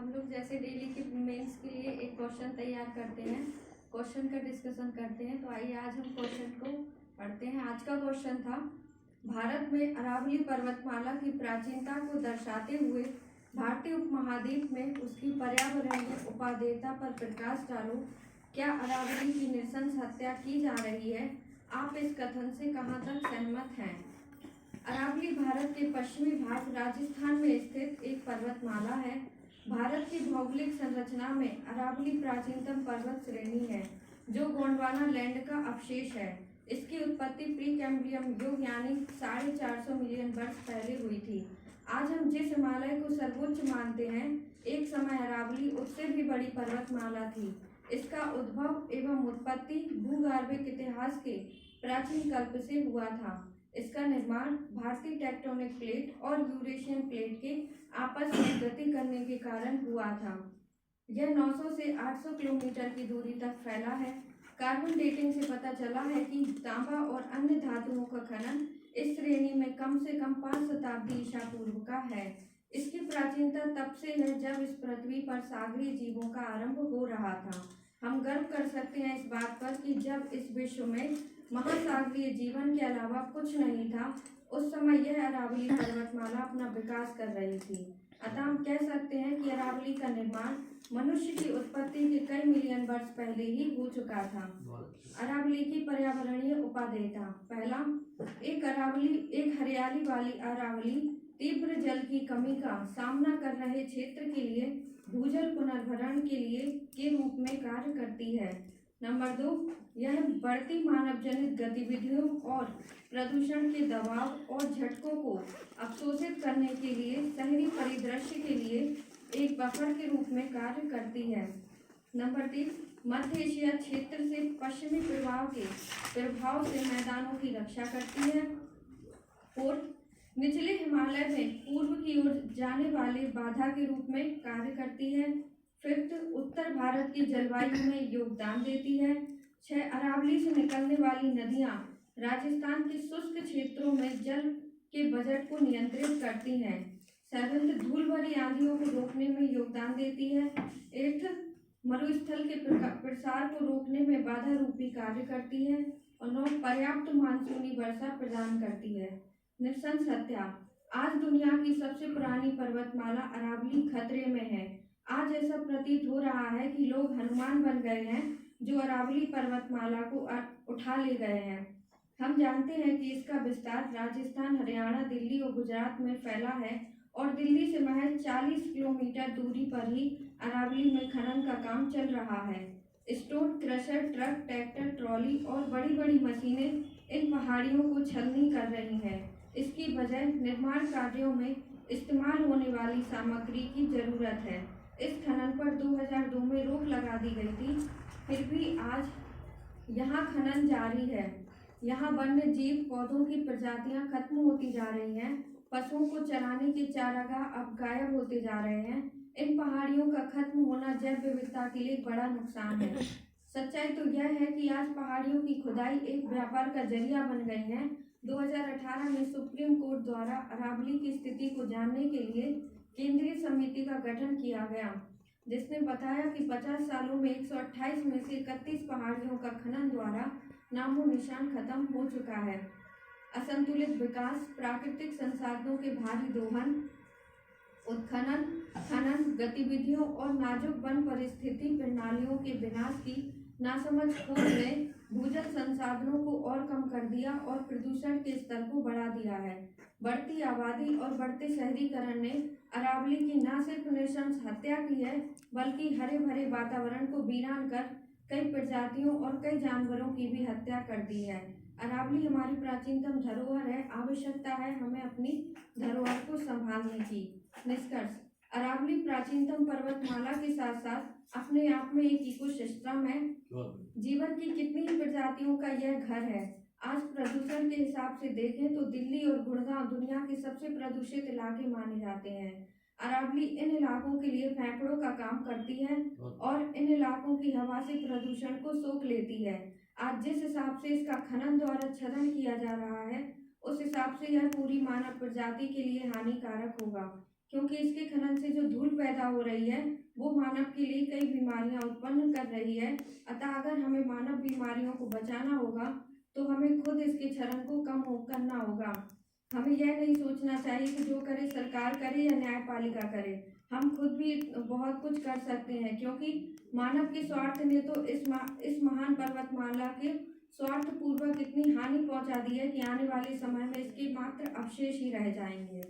हम लोग जैसे डेली के मेंस के लिए एक क्वेश्चन तैयार करते हैं, क्वेश्चन का डिस्कशन करते हैं। तो आइए आज हम क्वेश्चन को पढ़ते हैं। आज का क्वेश्चन था, भारत में अरावली पर्वतमाला की प्राचीनता को दर्शाते हुए भारतीय उपमहाद्वीप में उसकी पर्यावरणीय उपादेयता पर प्रकाश डालो। क्या अरावली की नृशंस हत्या की जा रही है? आप इस कथन से कहाँ तक सहमत हैं? अरावली भारत के पश्चिमी भाग राजस्थान में स्थित एक पर्वतमाला है। भारत की भौगोलिक संरचना में अरावली प्राचीनतम पर्वत श्रेणी है जो गोंडवाना लैंड का अवशेष है। इसकी उत्पत्ति प्री कैम्ब्रियम युग यानी 450 मिलियन वर्ष पहले हुई थी। आज हम जिस हिमालय को सर्वोच्च मानते हैं, एक समय अरावली उससे भी बड़ी पर्वतमाला थी। इसका उद्भव एवं उत्पत्ति भूगर्भिक इतिहास के प्राचीन कल्प से हुआ था। इसका निर्माण भारतीय टेक्टोनिक प्लेट और यूरेशियन प्लेट के आपस में गति करने के कारण हुआ था। यह 900 से 800 किलोमीटर की दूरी तक फैला है। कार्बन डेटिंग से पता चला है कि तांबा और अन्य धातुओं का खनन इस श्रेणी में कम से कम 5 शताब्दी ईसा पूर्व का है। इसकी प्राचीनता तब से है जब इस पृथ्वी पर सागरीय जीवों का आरंभ हो रहा था। हम गर्व कर सकते हैं इस बात पर कि जब इस विश्व में महासागरीय जीवन के अलावा कुछ नहीं था, उस समय यह अरावली पर्वतमाला अपना विकास कर रही थी। अतः हम कह सकते हैं कि अरावली का निर्माण मनुष्य की उत्पत्ति के कई मिलियन वर्ष पहले ही हो चुका था। अरावली की पर्यावरणीय उपादेयता। पहला, एक हरियाली वाली अरावली तीव्र जल की कमी का सामना कर रहे क्षेत्र के लिए भूजल पुनर्भरण के रूप में कार्य करती है। नंबर 2, यह बढ़ती मानव जनित गतिविधियों और प्रदूषण के दबाव और झटकों को अवशोषित करने के लिए शहरी परिदृश्य के लिए एक बफर के रूप में कार्य करती है। नंबर 3, मध्य एशिया क्षेत्र से पश्चिमी प्रभाव से मैदानों की रक्षा करती है। 4, निचले हिमालय में पूर्व की ओर जाने वाले बाधा के रूप में कार्य करती है। 5, उत्तर भारत की जलवायु में योगदान देती है। 6, अरावली से निकलने वाली नदियां राजस्थान के शुष्क क्षेत्रों में जल के बजट को नियंत्रित करती हैं। 7, धूल भरी आंधियों को रोकने में योगदान देती है। 8, मरुस्थल के प्रसार को रोकने में बाधा रूपी कार्य करती है। और 9, पर्याप्त मानसूनी वर्षा प्रदान करती है। नृशंस हत्या। आज दुनिया की सबसे पुरानी पर्वतमाला अरावली खतरे में है। आज ऐसा प्रतीत हो रहा है कि लोग हनुमान बन गए हैं जो अरावली पर्वतमाला को उठा ले गए हैं। हम जानते हैं कि इसका विस्तार राजस्थान, हरियाणा, दिल्ली और गुजरात में फैला है और दिल्ली से महज 40 किलोमीटर दूरी पर ही अरावली में खनन का काम चल रहा है। Stone crusher, truck, tractor, trolley और बड़ी बड़ी मशीनें इन पहाड़ियों को छलनी कर रही हैं। इसकी वजह निर्माण कार्यों में इस्तेमाल होने वाली सामग्री की जरूरत है। इस खनन पर 2002 में रोक लगा दी गई थी, फिर भी आज यहाँ खनन जारी है। यहाँ वन्य जीव पौधों की प्रजातियां खत्म होती जा रही हैं। पशुओं को चराने के चारागाह अब गायब होते जा रहे हैं। इन पहाड़ियों का खत्म होना जैव विविधता के लिए बड़ा नुकसान है। सच्चाई तो यह है कि आज पहाड़ियों की खुदाई एक व्यापार का जरिया बन गई है। 2018 में सुप्रीम कोर्ट द्वारा अरावली की स्थिति को जानने के लिए केंद्रीय समिति का गठन किया गया, जिसने बताया कि 50 सालों में 128 में से 31 पहाड़ियों का खनन द्वारा नामो निशान खत्म हो चुका है। असंतुलित विकास, प्राकृतिक संसाधनों के भारी दोहन, उत्खनन, खनन गतिविधियों और नाजुक वन परिस्थिति प्रणालियों के विनाश की नासमझ खोज ने भूजल संसाधनों को और कम कर दिया और प्रदूषण के स्तर को बढ़ा दिया है। बढ़ती आबादी और बढ़ते शहरीकरण ने अरावली की न सिर्फ नृशंस हत्या की है, बल्कि हरे भरे वातावरण को वीरान कर कई प्रजातियों और कई जानवरों की भी हत्या कर दी है। अरावली हमारी प्राचीनतम धरोहर है। आवश्यकता है हमें अपनी धरोहर को संभालने की। निष्कर्ष, अरावली प्राचीनतम पर्वतमाला के साथ साथ अपने आप में एक इकोसिस्टम है। जीवन की कितनी ही प्रजातियों का यह घर है। आज प्रदूषण के हिसाब से देखें तो दिल्ली और गुड़गांव दुनिया के सबसे प्रदूषित इलाके माने जाते हैं। अरावली इन इलाकों के लिए फेफड़ों का काम करती है और इन इलाकों की हवा से प्रदूषण को सोख लेती है। आज जिस हिसाब से इसका खनन द्वारा छलन किया जा रहा है, उस हिसाब से यह पूरी मानव प्रजाति के लिए हानिकारक होगा। क्योंकि इसके खनन से जो धूल पैदा हो रही है वो मानव के लिए कई बीमारियां उत्पन्न कर रही है। अतः अगर हमें मानव बीमारियों को बचाना होगा तो हमें खुद इसके क्षरण को करना होगा। हमें यह नहीं सोचना चाहिए कि जो करे सरकार करे या न्यायपालिका करे, हम खुद भी बहुत कुछ कर सकते हैं, क्योंकि मानव के स्वार्थ ने तो इस महान पर्वतमाला के स्वार्थ पूर्वक इतनी हानि पहुंचा दी है कि आने वाले समय में इसके मात्र अवशेष ही रह जाएंगे।